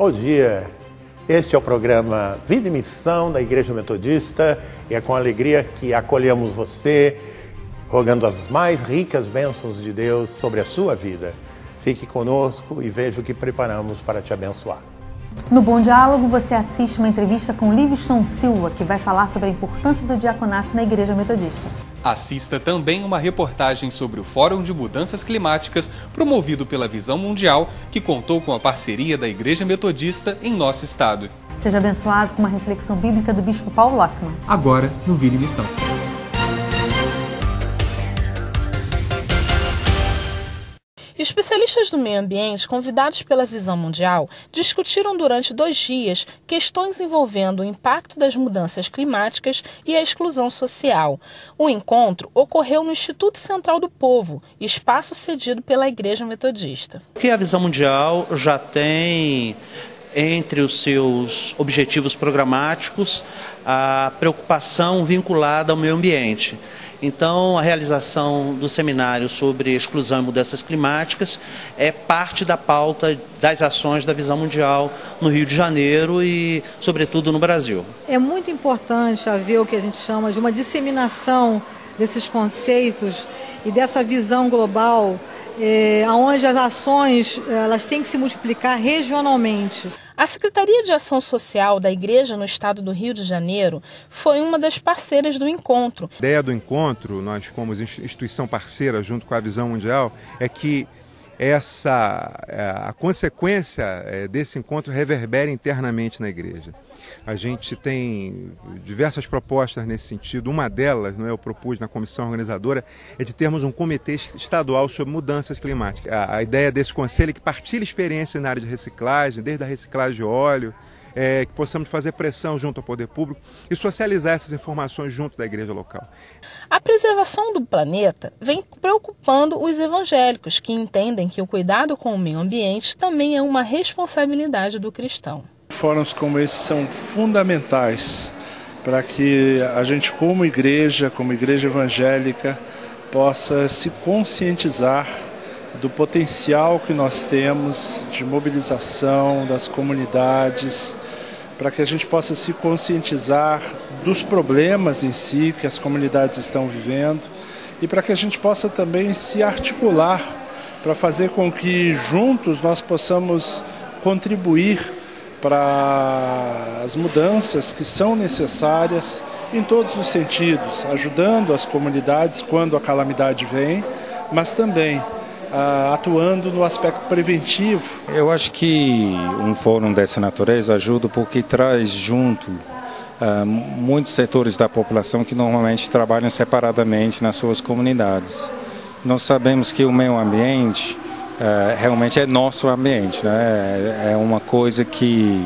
Bom dia, este é o programa Vida e Missão da Igreja Metodista e é com alegria que acolhemos você, rogando as mais ricas bênçãos de Deus sobre a sua vida. Fique conosco e veja o que preparamos para te abençoar. No Bom Diálogo, você assiste uma entrevista com Livingston Silva, que vai falar sobre a importância do diaconato na Igreja Metodista. Assista também uma reportagem sobre o Fórum de Mudanças Climáticas, promovido pela Visão Mundial, que contou com a parceria da Igreja Metodista em nosso estado. Seja abençoado com uma reflexão bíblica do Bispo Paulo Lachmann. Agora, no Vida e Missão. Especialistas do meio ambiente, convidados pela Visão Mundial, discutiram durante 2 dias questões envolvendo o impacto das mudanças climáticas e a exclusão social. O encontro ocorreu no Instituto Central do Povo, espaço cedido pela Igreja Metodista. O que a Visão Mundial já tem entre os seus objetivos programáticos a preocupação vinculada ao meio ambiente. Então, a realização do seminário sobre exclusão e mudanças climáticas é parte da pauta das ações da Visão Mundial no Rio de Janeiro e, sobretudo, no Brasil. É muito importante haver o que a gente chama de uma disseminação desses conceitos e dessa visão global, onde as ações elas têm que se multiplicar regionalmente. A Secretaria de Ação Social da Igreja no estado do Rio de Janeiro foi uma das parceiras do encontro. A ideia do encontro, nós como instituição parceira junto com a Visão Mundial, é que a consequência desse encontro reverbera internamente na igreja. A gente tem diversas propostas nesse sentido. Uma delas, eu propus na comissão organizadora, é de termos um comitê estadual sobre mudanças climáticas. A ideia desse conselho é que partilhe experiências na área de reciclagem, desde a reciclagem de óleo, que possamos fazer pressão junto ao poder público e socializar essas informações junto da igreja local. A preservação do planeta vem preocupando os evangélicos, que entendem que o cuidado com o meio ambiente também é uma responsabilidade do cristão. Fóruns como esse são fundamentais para que a gente, como igreja evangélica, possa se conscientizar do potencial que nós temos de mobilização das comunidades, para que a gente possa se conscientizar dos problemas em si que as comunidades estão vivendo e para que a gente possa também se articular para fazer com que juntos nós possamos contribuir para as mudanças que são necessárias em todos os sentidos, ajudando as comunidades quando a calamidade vem, mas também atuando no aspecto preventivo. Eu acho que um fórum dessa natureza ajuda porque traz junto muitos setores da população que normalmente trabalham separadamente nas suas comunidades. Nós sabemos que o meio ambiente realmente é nosso ambiente, né? É uma coisa que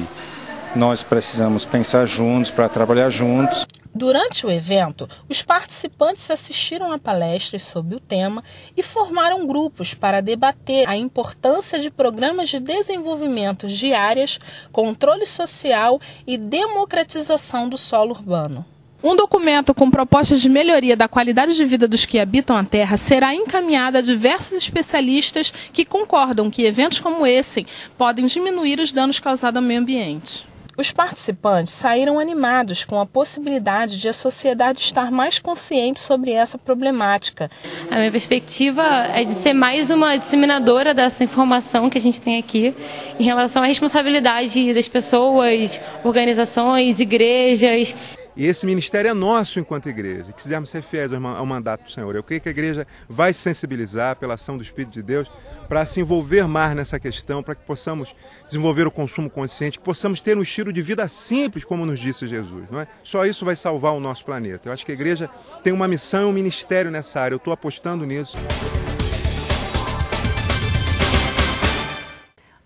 nós precisamos pensar juntos, para trabalhar juntos. Durante o evento, os participantes assistiram a palestras sobre o tema e formaram grupos para debater a importância de programas de desenvolvimento de áreas, controle social e democratização do solo urbano. Um documento com propostas de melhoria da qualidade de vida dos que habitam a Terra será encaminhado a diversos especialistas que concordam que eventos como esse podem diminuir os danos causados ao meio ambiente. Os participantes saíram animados com a possibilidade de a sociedade estar mais consciente sobre essa problemática. A minha perspectiva é de ser mais uma disseminadora dessa informação que a gente tem aqui em relação à responsabilidade das pessoas, organizações, igrejas. E esse ministério é nosso enquanto igreja. Que quisermos ser fiéis ao mandato do Senhor. Eu creio que a igreja vai se sensibilizar pela ação do Espírito de Deus para se envolver mais nessa questão, para que possamos desenvolver o consumo consciente, que possamos ter um estilo de vida simples, como nos disse Jesus. Não é? Só isso vai salvar o nosso planeta. Eu acho que a igreja tem uma missão e um ministério nessa área. Eu estou apostando nisso.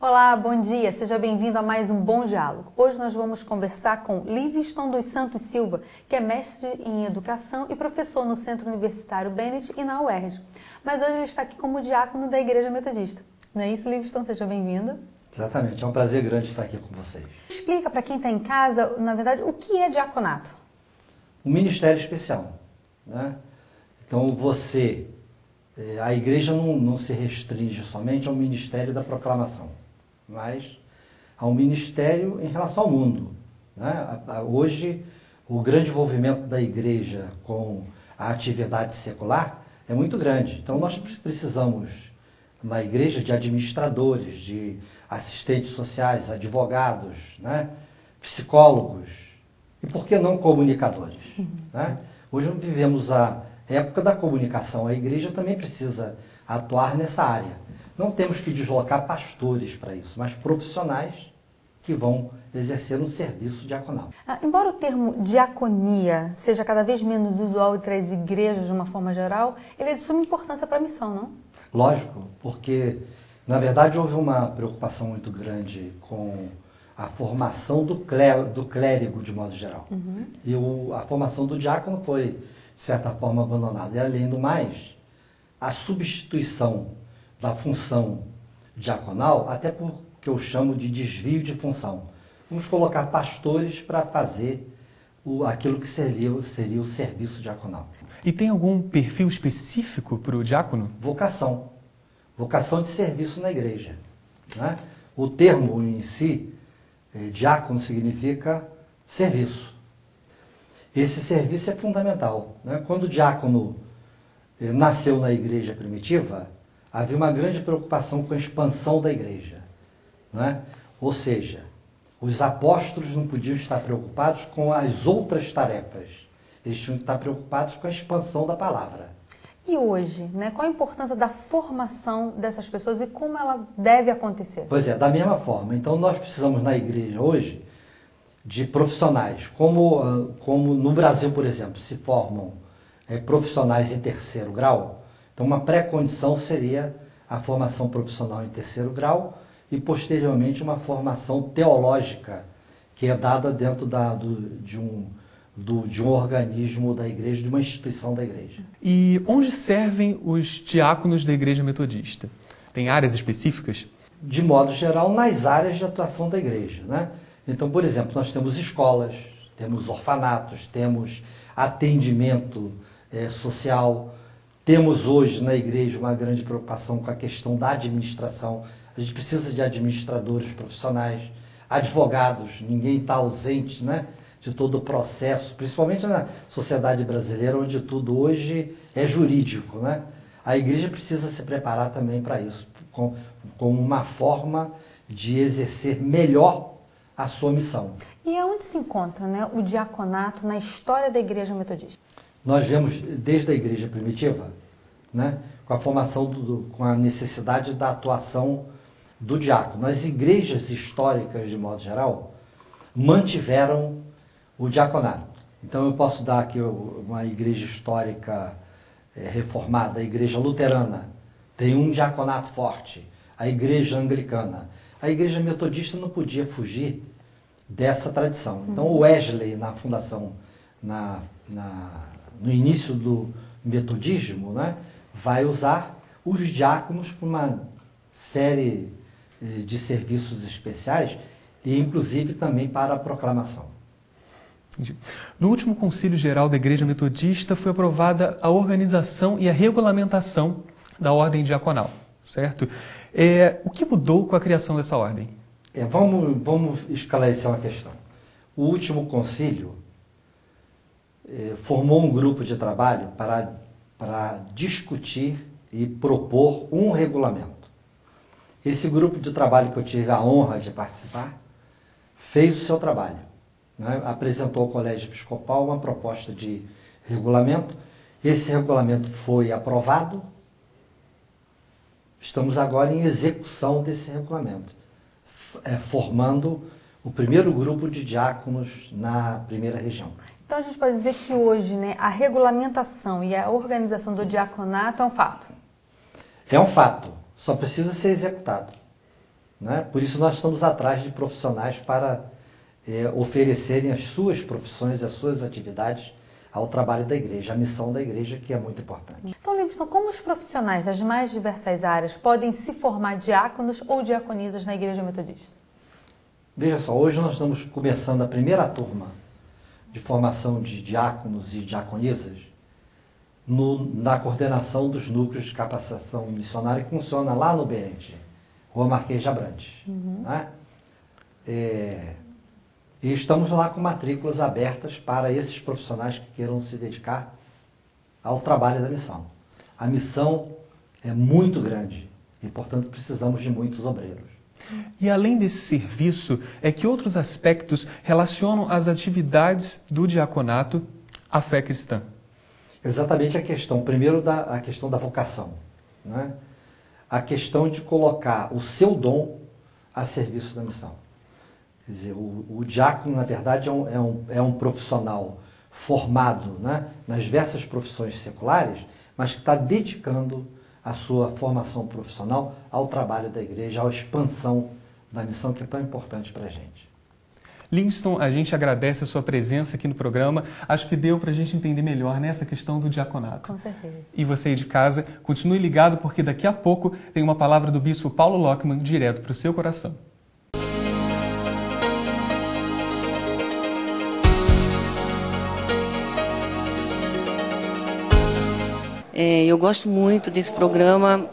Olá, bom dia, seja bem-vindo a mais um Bom Diálogo. Hoje nós vamos conversar com Livingston dos Santos Silva, que é mestre em educação e professor no Centro Universitário Bennett e na UERJ. Mas hoje ele está aqui como diácono da Igreja Metodista. Não é isso, Livingston? Seja bem-vindo. Exatamente, é um prazer grande estar aqui com vocês. Explica para quem está em casa, na verdade, o que é diaconato? Um ministério especial, né? Então a igreja não se restringe somente ao ministério da proclamação, mas ao ministério em relação ao mundo, né? Hoje, o grande envolvimento da igreja com a atividade secular é muito grande. Então, nós precisamos, na igreja, de administradores, de assistentes sociais, advogados, né? Psicólogos e, por que não, comunicadores. Né? Hoje vivemos a época da comunicação. A igreja também precisa atuar nessa área. Não temos que deslocar pastores para isso, mas profissionais que vão exercer um serviço diaconal. Embora o termo diaconia seja cada vez menos usual entre as igrejas de uma forma geral, ele é de suma importância para a missão, não? Lógico, porque, na verdade, houve uma preocupação muito grande com a formação do clérigo, de modo geral. E a formação do diácono foi, de certa forma, abandonada. E, além do mais, a substituição da função diaconal, até por que eu chamo de desvio de função. Vamos colocar pastores para fazer aquilo que seria o serviço diaconal. E tem algum perfil específico para o diácono? Vocação. Vocação de serviço na igreja. Né? O termo em si, diácono, significa serviço. Esse serviço é fundamental. Né? Quando o diácono nasceu na igreja primitiva, havia uma grande preocupação com a expansão da igreja. Né? Ou seja, os apóstolos não podiam estar preocupados com as outras tarefas. Eles tinham que estar preocupados com a expansão da palavra. E hoje, né, qual a importância da formação dessas pessoas e como ela deve acontecer? Pois é, da mesma forma. Então, nós precisamos na igreja hoje de profissionais. Como no Brasil, por exemplo, se formam profissionais em terceiro grau, então uma pré-condição seria a formação profissional em terceiro grau e, posteriormente, uma formação teológica que é dada dentro de um organismo da igreja, de uma instituição da igreja. E onde servem os diáconos da Igreja Metodista? Tem áreas específicas? De modo geral, nas áreas de atuação da igreja, né? Então, por exemplo, nós temos escolas, temos orfanatos, temos atendimento social, temos hoje na igreja uma grande preocupação com a questão da administração. A gente precisa de administradores profissionais, advogados, ninguém está ausente, né, de todo o processo, principalmente na sociedade brasileira, onde tudo hoje é jurídico, né? A igreja precisa se preparar também para isso, com uma forma de exercer melhor a sua missão. E aonde se encontra, né, o diaconato na história da Igreja Metodista? Nós vemos desde a igreja primitiva, né, com a formação, com a necessidade da atuação do diácono. As igrejas históricas, de modo geral, mantiveram o diaconato. Então eu posso dar aqui uma igreja histórica reformada, a igreja luterana, tem um diaconato forte, a igreja anglicana. A igreja metodista não podia fugir dessa tradição. Então o Wesley, na fundação, no início do metodismo, né, vai usar os diáconos para uma série de serviços especiais e inclusive também para a proclamação. Entendi. No último Concílio Geral da Igreja Metodista foi aprovada a organização e a regulamentação da ordem diaconal, certo? O que mudou com a criação dessa ordem? Vamos esclarecer uma questão. O último concílio formou um grupo de trabalho para discutir e propor um regulamento. Esse grupo de trabalho que eu tive a honra de participar fez o seu trabalho, né? Apresentou ao Colégio Episcopal uma proposta de regulamento. Esse regulamento foi aprovado. Estamos agora em execução desse regulamento, formando o primeiro grupo de diáconos na primeira região. Então a gente pode dizer que hoje, né, a regulamentação e a organização do diaconato é um fato? É um fato, só precisa ser executado, né? Por isso nós estamos atrás de profissionais para oferecerem as suas profissões, as suas atividades ao trabalho da igreja, à missão da igreja, que é muito importante. Então, Livingston, como os profissionais das mais diversas áreas podem se formar diáconos ou diaconisas na Igreja Metodista? Veja só, hoje nós estamos começando a primeira turma de formação de diáconos e diaconisas na coordenação dos núcleos de capacitação missionária que funciona lá no BNT, Rua Marquês de Abrantes. Né? E estamos lá com matrículas abertas para esses profissionais que queiram se dedicar ao trabalho da missão. A missão é muito grande e, portanto, precisamos de muitos obreiros. E além desse serviço, que outros aspectos relacionam as atividades do diaconato à fé cristã? Exatamente a questão, primeiro, a questão da vocação, né? A questão de colocar o seu dom a serviço da missão. Quer dizer, o diácono, na verdade, é um profissional formado, né, nas diversas profissões seculares, mas que está dedicando a sua formação profissional ao trabalho da igreja, à expansão da missão que é tão importante para a gente. Livingstone, a gente agradece a sua presença aqui no programa. Acho que deu para a gente entender melhor nessa questão do diaconato. Com certeza. E você aí de casa, continue ligado, porque daqui a pouco tem uma palavra do bispo Paulo Lockman direto para o seu coração. Eu gosto muito desse programa.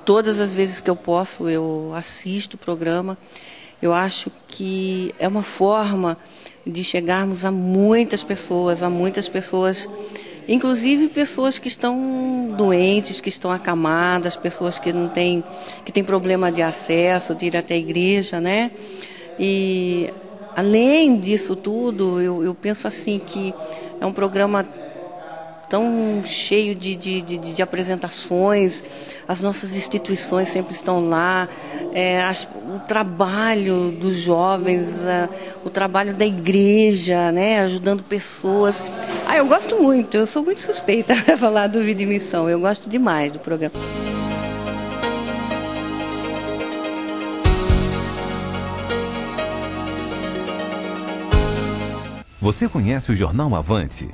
Todas as vezes que eu posso, eu assisto o programa. Eu acho que é uma forma de chegarmos a muitas pessoas, inclusive pessoas que estão doentes, que estão acamadas, pessoas que têm problema de acesso, de ir até a igreja, né? E além disso tudo, eu penso assim que é um programa tão cheio de apresentações, as nossas instituições sempre estão lá, o trabalho dos jovens, o trabalho da igreja, né, ajudando pessoas. Eu gosto muito, eu sou muito suspeita para falar do Vida e Missão, eu gosto demais do programa. Você conhece o Jornal Avante?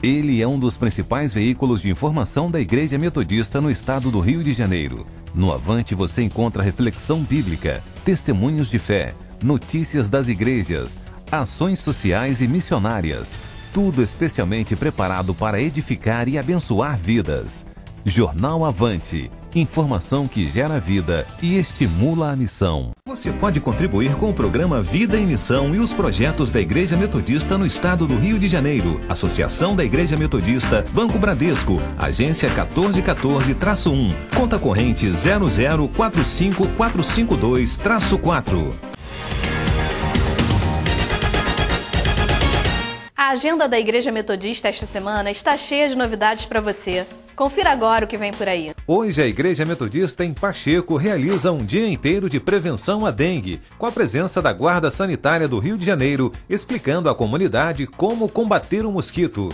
Ele é um dos principais veículos de informação da Igreja Metodista no estado do Rio de Janeiro. No Avante você encontra reflexão bíblica, testemunhos de fé, notícias das igrejas, ações sociais e missionárias. Tudo especialmente preparado para edificar e abençoar vidas. Jornal Avante. Informação que gera vida e estimula a missão. Você pode contribuir com o programa Vida e Missão e os projetos da Igreja Metodista no estado do Rio de Janeiro. Associação da Igreja Metodista, Banco Bradesco, agência 1414-1, conta corrente 0045452-4. A agenda da Igreja Metodista esta semana está cheia de novidades para você. Confira agora o que vem por aí. Hoje a Igreja Metodista em Pacheco realiza um dia inteiro de prevenção à dengue, com a presença da Guarda Sanitária do Rio de Janeiro, explicando à comunidade como combater o mosquito.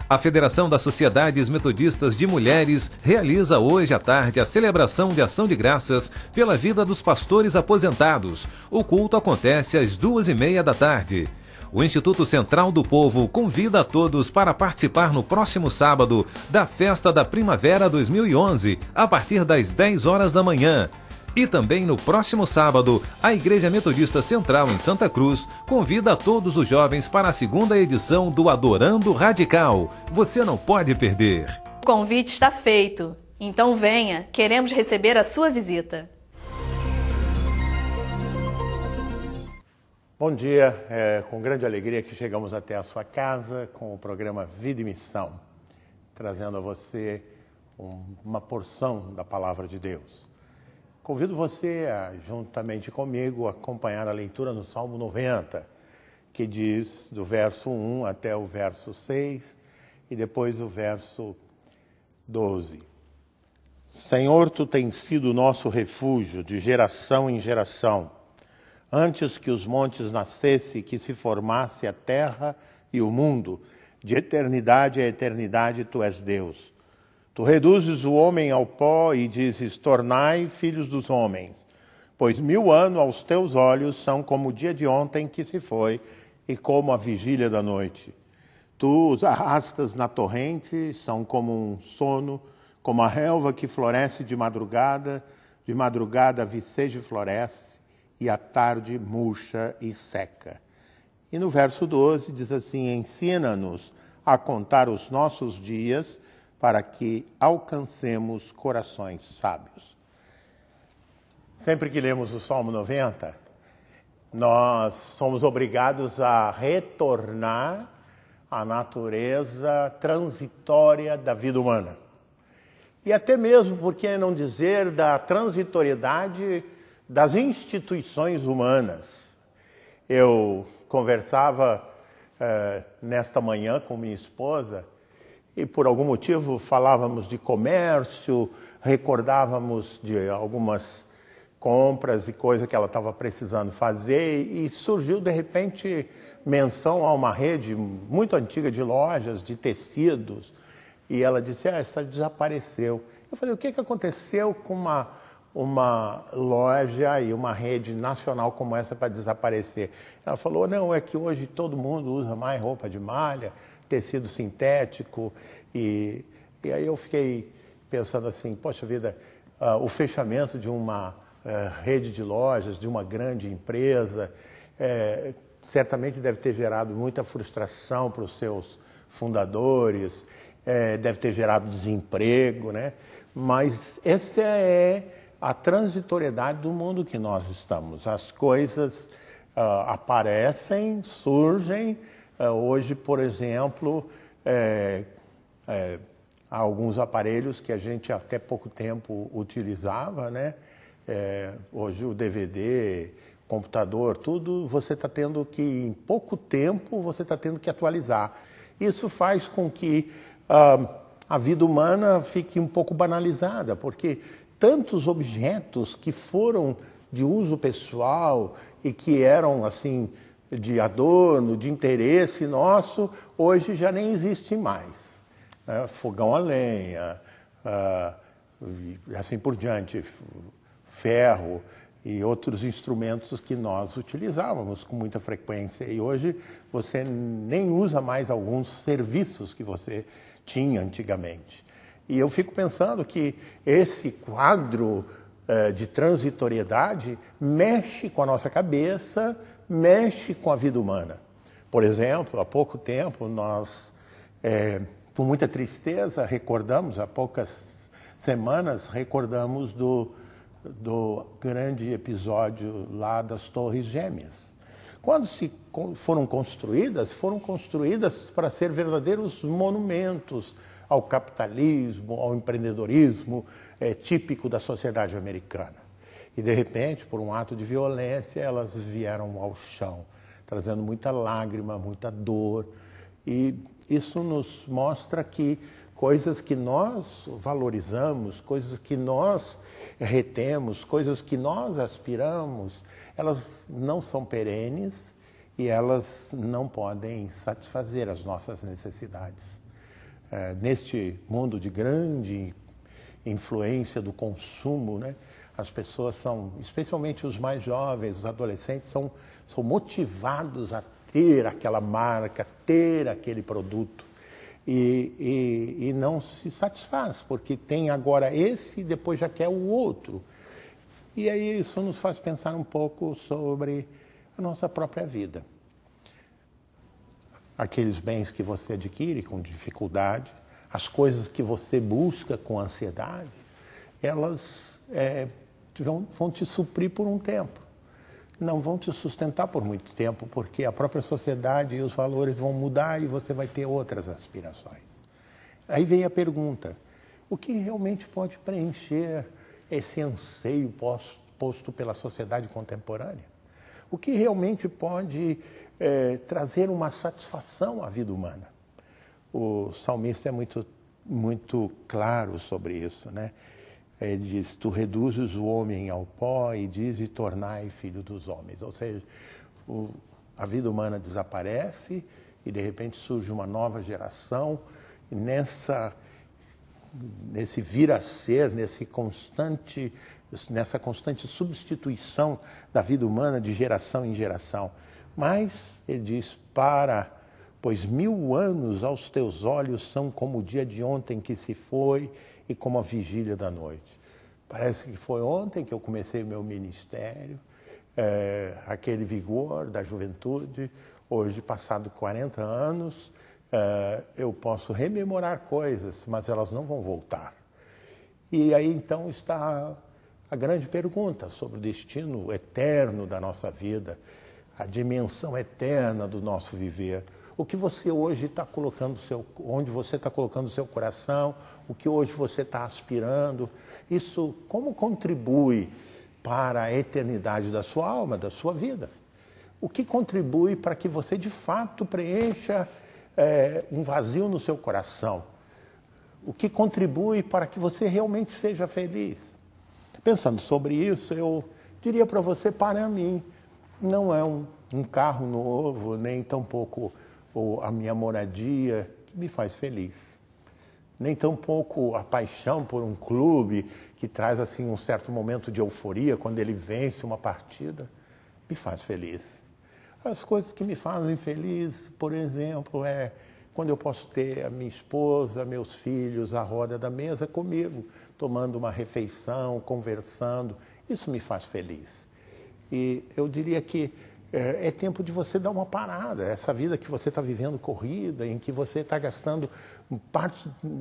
A Federação das Sociedades Metodistas de Mulheres realiza hoje à tarde a celebração de ação de graças pela vida dos pastores aposentados. O culto acontece às 14h30 da tarde. O Instituto Central do Povo convida a todos para participar no próximo sábado da Festa da Primavera 2011, a partir das 10 horas da manhã. E também no próximo sábado, a Igreja Metodista Central em Santa Cruz convida a todos os jovens para a segunda edição do Adorando Radical. Você não pode perder. O convite está feito. Então venha, queremos receber a sua visita. Bom dia, é com grande alegria que chegamos até a sua casa com o programa Vida e Missão, trazendo a você uma porção da Palavra de Deus. Convido você a, juntamente comigo, acompanhar a leitura no Salmo 90, que diz do verso 1 até o verso 6 e depois o verso 12. Senhor, Tu tens sido o nosso refúgio de geração em geração. Antes que os montes nascessem, que se formasse a terra e o mundo, de eternidade a eternidade Tu és Deus. Tu reduzes o homem ao pó e dizes, tornai filhos dos homens, pois 1000 anos aos Teus olhos são como o dia de ontem que se foi e como a vigília da noite. Tu os arrastas na torrente, são como um sono, como a relva que floresce de madrugada a viceja floresce, e à tarde murcha e seca. E no verso 12 diz assim, ensina-nos a contar os nossos dias para que alcancemos corações sábios. Sempre que lemos o Salmo 90, nós somos obrigados a retornar à natureza transitória da vida humana. E até mesmo, por que não dizer, da transitoriedade das instituições humanas. Eu conversava nesta manhã com minha esposa e por algum motivo falávamos de comércio, recordávamos de algumas compras e coisas que ela estava precisando fazer e surgiu de repente menção a uma rede muito antiga de lojas, de tecidos, e ela disse, essa desapareceu. Eu falei, o que aconteceu com uma loja e uma rede nacional como essa para desaparecer? Ela falou, não, é que hoje todo mundo usa mais roupa de malha, tecido sintético, e aí eu fiquei pensando assim, poxa vida, o fechamento de uma rede de lojas, de uma grande empresa, certamente deve ter gerado muita frustração para os seus fundadores, deve ter gerado desemprego, né? Mas essa é a transitoriedade do mundo que nós estamos. As coisas aparecem, surgem. Hoje, por exemplo, há alguns aparelhos que a gente até pouco tempo utilizava, né? Hoje o DVD, computador, tudo você está tendo que, em pouco tempo, você está tendo que atualizar. Isso faz com que a vida humana fique um pouco banalizada, porque tantos objetos que foram de uso pessoal e que eram assim de adorno, de interesse nosso, hoje já nem existem mais. Fogão a lenha, assim por diante, ferro e outros instrumentos que nós utilizávamos com muita frequência. E hoje você nem usa mais alguns serviços que você tinha antigamente. E eu fico pensando que esse quadro de transitoriedade mexe com a nossa cabeça, mexe com a vida humana. Por exemplo, há pouco tempo nós, com muita tristeza, recordamos, há poucas semanas, recordamos do grande episódio lá das Torres Gêmeas. Quando foram construídas para ser verdadeiros monumentos ao capitalismo, ao empreendedorismo típico da sociedade americana. E, de repente, por um ato de violência, elas vieram ao chão, trazendo muita lágrima, muita dor. E isso nos mostra que coisas que nós valorizamos, coisas que nós retemos, coisas que nós aspiramos, elas não são perenes e elas não podem satisfazer as nossas necessidades. Neste mundo de grande influência do consumo, né, as pessoas são, especialmente os mais jovens, os adolescentes, são motivados a ter aquela marca, ter aquele produto. E não se satisfaz, porque tem agora esse e depois já quer o outro. E aí isso nos faz pensar um pouco sobre a nossa própria vida. Aqueles bens que você adquire com dificuldade, as coisas que você busca com ansiedade, elas vão te suprir por um tempo. Não vão te sustentar por muito tempo, porque a própria sociedade e os valores vão mudar e você vai ter outras aspirações. Aí vem a pergunta, o que realmente pode preencher esse anseio posto pela sociedade contemporânea? O que realmente pode trazer uma satisfação à vida humana? O salmista é muito claro sobre isso, né? Ele diz, tu reduzes o homem ao pó e dizes, tornai filho dos homens. Ou seja, a vida humana desaparece e de repente surge uma nova geração e nesse vir a ser, nessa constante substituição da vida humana de geração em geração. Mas, ele diz, pois 1000 anos aos teus olhos são como o dia de ontem que se foi e como a vigília da noite. Parece que foi ontem que eu comecei o meu ministério, aquele vigor da juventude. Hoje, passado 40 anos, eu posso rememorar coisas, mas elas não vão voltar. E aí, então, está a grande pergunta sobre o destino eterno da nossa vida. a dimensão eterna do nosso viver. O que você hoje está colocando, onde você está colocando o seu coração, o que hoje você está aspirando, isso como contribui para a eternidade da sua alma, da sua vida? O que contribui para que você de fato preencha um vazio no seu coração? O que contribui para que você realmente seja feliz? Pensando sobre isso, eu diria para você, para mim, não é um carro novo, nem tampouco a minha moradia que me faz feliz. Nem tampouco a paixão por um clube que traz assim um certo momento de euforia quando ele vence uma partida, me faz feliz. As coisas que me fazem feliz, por exemplo, é quando eu posso ter a minha esposa, meus filhos à roda da mesa comigo, tomando uma refeição, conversando. Isso me faz feliz. E eu diria que é tempo de você dar uma parada. Essa vida que você está vivendo corrida, em que você está gastando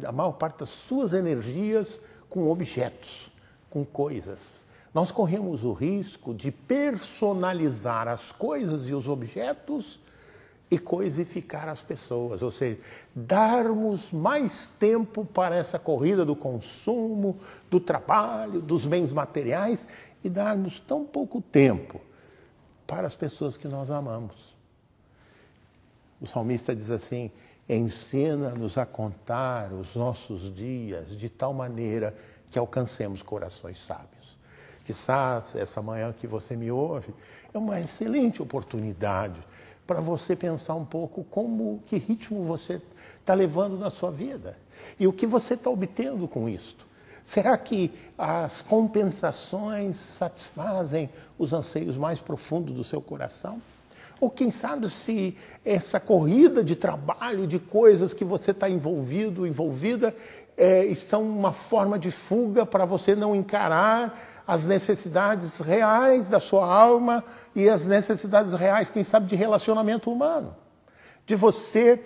a maior parte das suas energias com objetos, com coisas. Nós corremos o risco de personalizar as coisas e os objetos e coisificar as pessoas, ou seja, darmos mais tempo para essa corrida do consumo, do trabalho, dos bens materiais e darmos tão pouco tempo para as pessoas que nós amamos. O salmista diz assim: ensina-nos a contar os nossos dias de tal maneira que alcancemos corações sábios. Quizás essa manhã que você me ouve é uma excelente oportunidade para você pensar um pouco que ritmo você está levando na sua vida e o que você está obtendo com isto. Será que as compensações satisfazem os anseios mais profundos do seu coração? Ou quem sabe se essa corrida de trabalho, de coisas que você está envolvida, são uma forma de fuga para você não encarar as necessidades reais da sua alma e as necessidades reais, quem sabe, de relacionamento humano. De você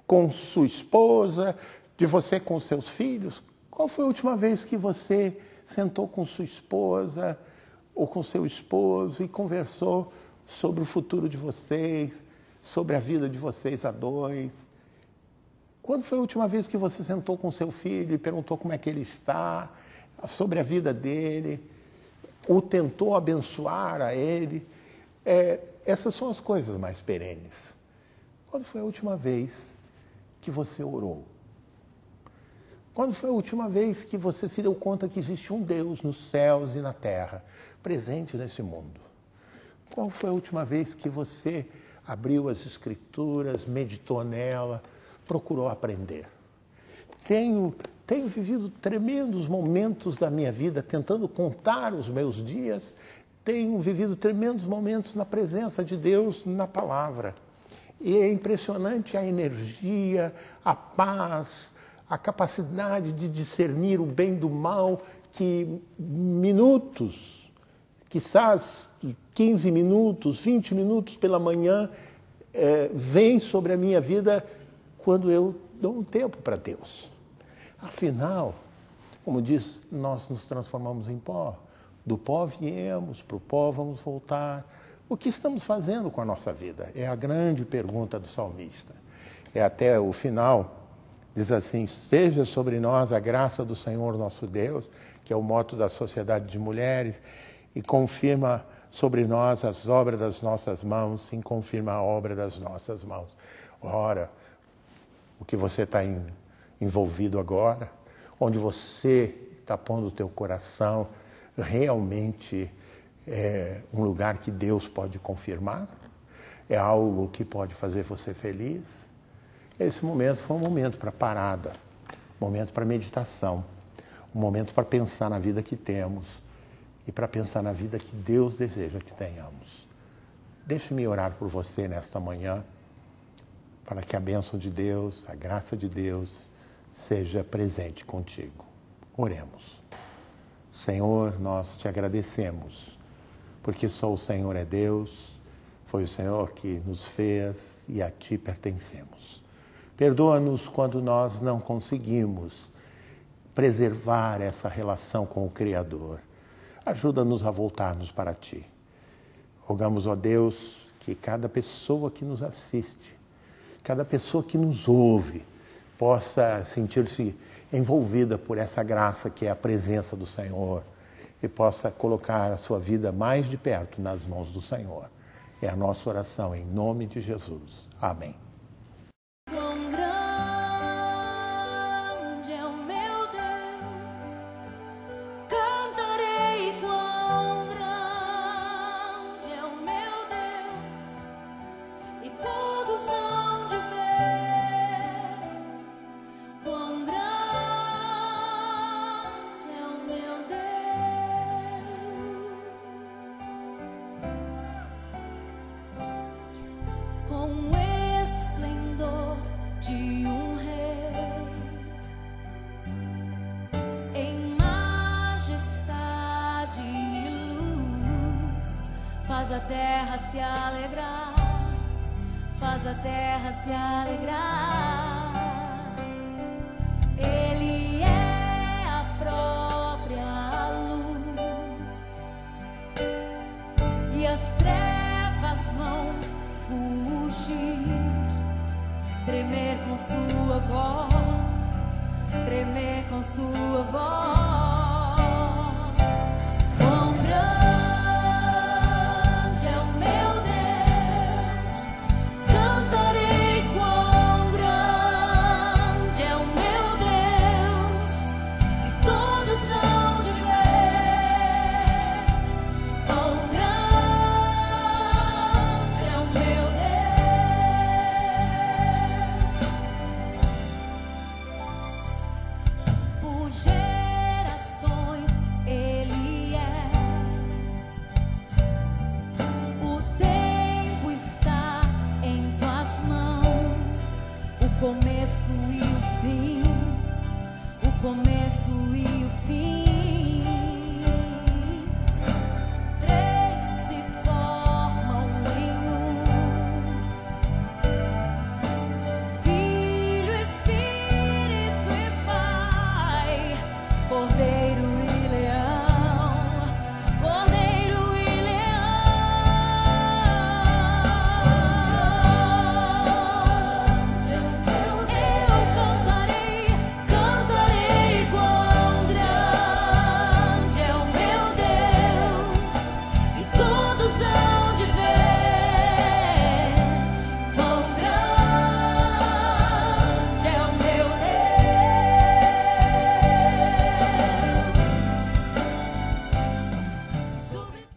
com sua esposa, de você com seus filhos. Qual foi a última vez que você sentou com sua esposa ou com seu esposo e conversou sobre o futuro de vocês, sobre a vida de vocês a dois? Quando foi a última vez que você sentou com seu filho e perguntou como é que ele está, sobre a vida dele, ou tentou abençoar a ele? Essas são as coisas mais perenes. Quando foi a última vez que você orou? Quando foi a última vez que você se deu conta que existe um Deus nos céus e na terra, presente nesse mundo? Qual foi a última vez que você abriu as Escrituras, meditou nela, procurou aprender? Tenho vivido tremendos momentos da minha vida tentando contar os meus dias, tenho vivido tremendos momentos na presença de Deus, na palavra. E é impressionante a energia, a paz, a capacidade de discernir o bem do mal que minutos, quizás 15 minutos, 20 minutos pela manhã, vem sobre a minha vida quando eu dou um tempo para Deus. Afinal, como diz, nós nos transformamos em pó. Do pó viemos, para o pó vamos voltar. O que estamos fazendo com a nossa vida? É a grande pergunta do salmista. Até o final, diz assim: seja sobre nós a graça do Senhor nosso Deus, que é o moto da Sociedade de Mulheres, e confirma sobre nós as obras das nossas mãos, sim, confirma a obra das nossas mãos. Ora, o que você está envolvido agora, onde você está pondo o teu coração, realmente é um lugar que Deus pode confirmar? É algo que pode fazer você feliz? Esse momento foi um momento para parada, um momento para meditação, um momento para pensar na vida que temos e para pensar na vida que Deus deseja que tenhamos. Deixe-me orar por você nesta manhã, para que a bênção de Deus, a graça de Deus, seja presente contigo. Oremos. Senhor, nós te agradecemos, porque só o Senhor é Deus, foi o Senhor que nos fez e a ti pertencemos. Perdoa-nos quando nós não conseguimos preservar essa relação com o Criador. Ajuda-nos a voltarmos para ti. Rogamos, ó Deus, que cada pessoa que nos assiste, cada pessoa que nos ouve, possa sentir-se envolvida por essa graça que é a presença do Senhor e possa colocar a sua vida mais de perto nas mãos do Senhor. É a nossa oração em nome de Jesus. Amém. Quão grande é o meu Deus, cantarei quão grande é o meu Deus, e todos hão de ver quão grande é o meu Deus. Com o esplendor de um rei, em majestade e luz, faz a terra se alegrar, faz a terra se alegrar. Ele é a própria luz, e as trevas vão fugir, tremer com sua voz, tremer com sua voz. Quão grande é o meu Deus, cantarei quão grande é o meu Deus, e todos hão de ver quão grande é o meu Deus. Por gerações Ele é, o tempo está em tuas mãos, o começo e o fim, o começo e o fim.